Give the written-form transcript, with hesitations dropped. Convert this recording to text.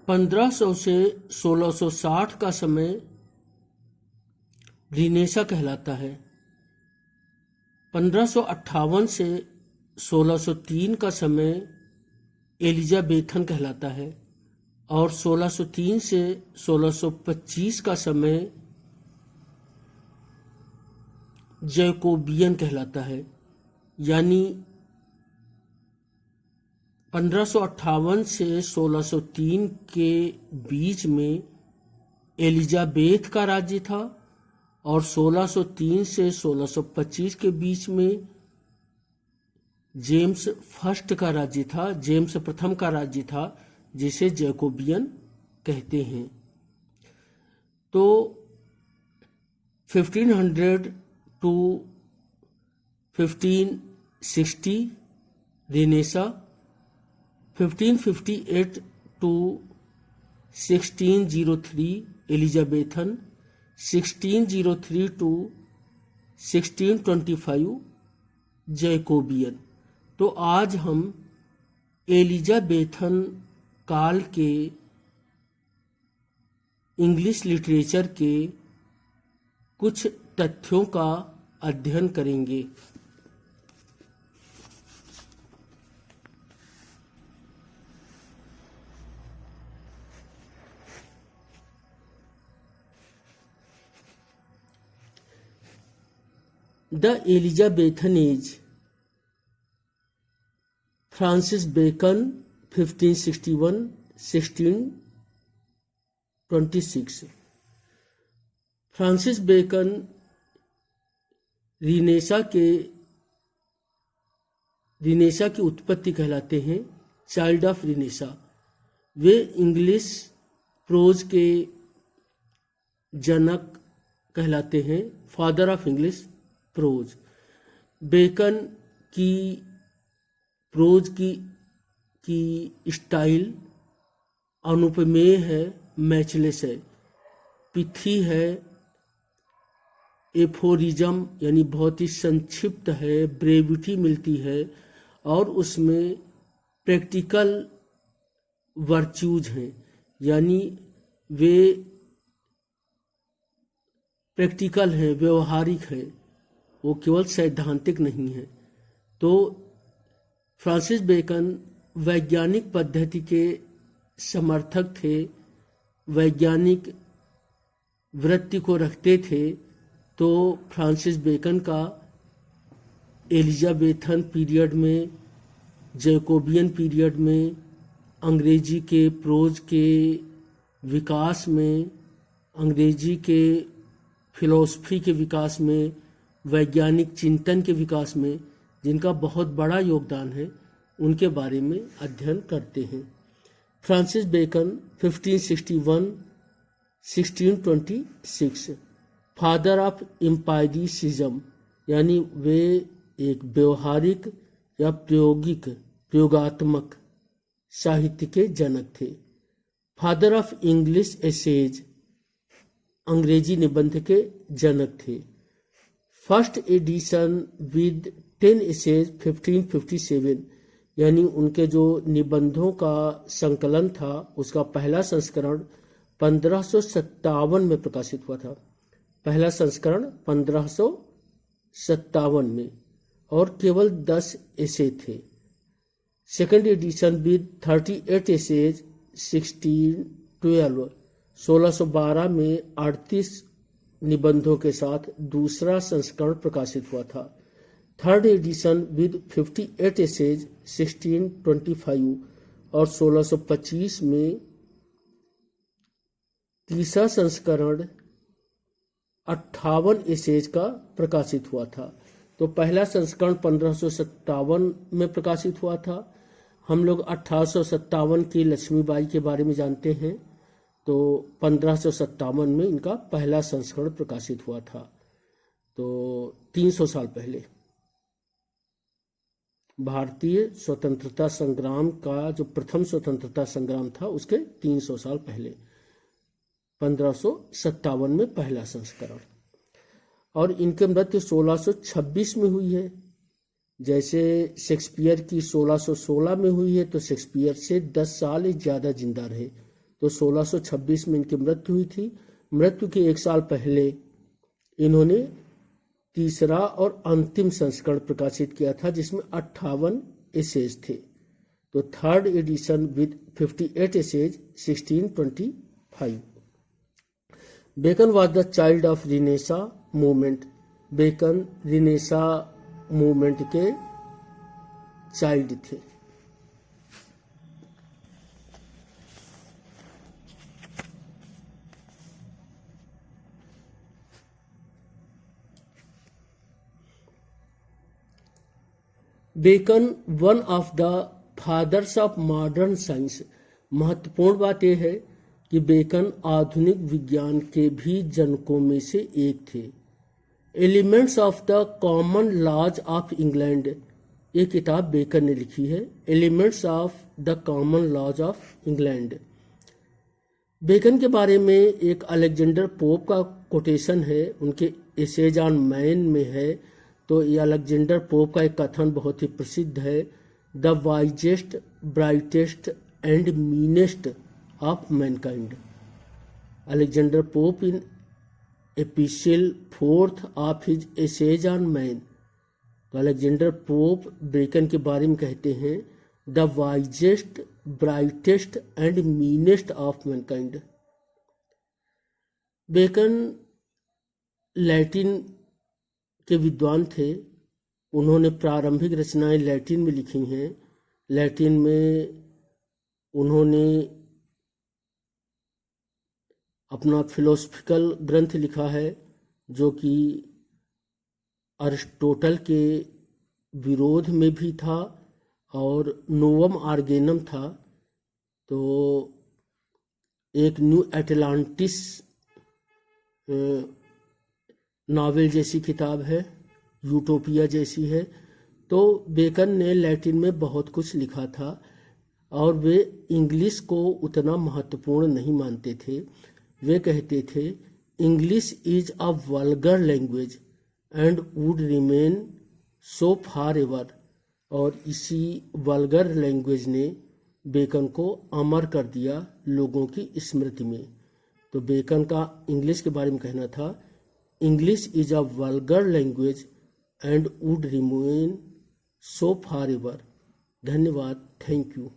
1500 से 1660 का समय रिनेसा कहलाता है। 1558 से 1603 का समय एलिजाबेथन कहलाता है और 1603 से 1625 का समय जैकोबियन कहलाता है। यानी 1558 से 1603 के बीच में एलिजाबेथ का राज्य था और 1603 से 1625 के बीच में जेम्स फर्स्ट का राज्य था, जेम्स प्रथम का राज्य था, जिसे जैकोबियन कहते हैं। तो 1500 to 1560 renaissance, 1558 to 1603 Elizabethan, 1603 to 1625 Jacobean. तो आज हम एलिजाबेथन काल के इंग्लिश लिटरेचर के कुछ तथ्यों का अध्ययन करेंगे। The Elizabethan age, Francis Bacon 1561-1626। Francis Bacon renaissance की उत्पत्ति कहलाते हैं, चाइल्ड ऑफ रिनेसा। वे इंग्लिश प्रोज के जनक कहलाते हैं, father of English prose. Bacon की प्रोज की स्टाइल अनुपमेय है, मैचलेस है, पिथी है, एफोरिज्म यानी बहुत ही संक्षिप्त है, ब्रेविटी मिलती है और उसमें प्रैक्टिकल वर्च्यूज हैं, यानी वे प्रैक्टिकल हैं, व्यवहारिक हैं, वो केवल सैद्धांतिक नहीं है। तो फ्रांसिस बेकन वैज्ञानिक पद्धति के समर्थक थे, वैज्ञानिक वृत्ति को रखते थे। तो फ्रांसिस बेकन का एलिजाबेथन पीरियड में, जैकोबियन पीरियड में, अंग्रेजी के प्रोज के विकास में, अंग्रेजी के फिलॉसफी के विकास में, वैज्ञानिक चिंतन के विकास में जिनका बहुत बड़ा योगदान है, उनके बारे में अध्ययन करते हैं। फ्रांसिस बेकन 1561-1626, फादर ऑफ एम्पायरिसिज्म, यानी वे एक व्यवहारिक या प्रयोगात्मक साहित्य के जनक थे। फादर ऑफ इंग्लिश एसेज, अंग्रेजी निबंध के जनक थे। फर्स्ट एडिशन विद 10 एसेज 1557, यानी उनके जो निबंधों का संकलन था उसका पहला संस्करण 1557 में प्रकाशित हुआ था। पहला संस्करण 1557 में और केवल 10 एसे थे। सेकेंड एडिशन विद 38 एसेज 1612 में 38 निबंधों के साथ दूसरा संस्करण प्रकाशित हुआ था। थर्ड एडिशन विद 58 एसेज 1625 और 1625 में तीसरा संस्करण 58 एसेज का प्रकाशित हुआ था। तो पहला संस्करण 1557 में प्रकाशित हुआ था। हम लोग 1857 की लक्ष्मीबाई के बारे में जानते हैं, तो 1557 में इनका पहला संस्करण प्रकाशित हुआ था, तो 300 साल पहले। भारतीय स्वतंत्रता संग्राम का जो प्रथम स्वतंत्रता संग्राम था उसके 300 साल पहले 1557 में पहला संस्करण। और इनके मृत्यु 1626 में हुई है। जैसे शेक्सपियर की 1616 में हुई है, तो शेक्सपियर से 10 साल ज़्यादा जिंदा रहे, तो 1626 में इनकी मृत्यु हुई थी। मृत्यु के 1 साल पहले इन्होंने तीसरा और अंतिम संस्करण प्रकाशित किया था जिसमें 58 एसेज थे। तो third edition with 58 essays 1625। Bacon was the child of renaissance movement. Bacon renaissance movement के चाइल्ड थे। Bacon one of the fathers of modern science. महत्वपूर्ण बात यह है कि बेकन आधुनिक विज्ञान के भी जनकों में से एक थे। Elements of the common laws of England, ये किताब बेकन ने लिखी है। Elements of the common laws of England. Bacon के बारे में एक अलेक्जेंडर पोप का कोटेशन है, उनके एसेज ऑन मैन में है। तो ये अलेक्जेंडर पोप का एक कथन बहुत ही प्रसिद्ध है, the wisest brightest and meanest of mankind. Alexander Pope in epistle 4th of his essays on man. तो अलेक्जेंडर पोप बेकन के बारे में कहते हैं the wisest brightest and meanest of mankind. Bacon Latin के विद्वान थे। उन्होंने प्रारंभिक रचनाएं लैटिन में लिखी हैं। लैटिन में उन्होंने अपना फिलोसफिकल ग्रंथ लिखा है जो कि अरिस्टोटल के विरोध में भी था और नोवम आर्गेनम था। तो एक न्यू एटलांटिस नॉवेल जैसी किताब है, यूटोपिया जैसी है। तो बेकन ने लैटिन में बहुत कुछ लिखा था और वे इंग्लिश को उतना महत्वपूर्ण नहीं मानते थे। वे कहते थे English is a vulgar language and would remain so forever ever. और इसी वल्गर लैंग्वेज ने बेकन को अमर कर दिया लोगों की स्मृति में। तो बेकन का इंग्लिश के बारे में कहना था English is a vulgar language and would remain so forever एवर। धन्यवाद। Thank you.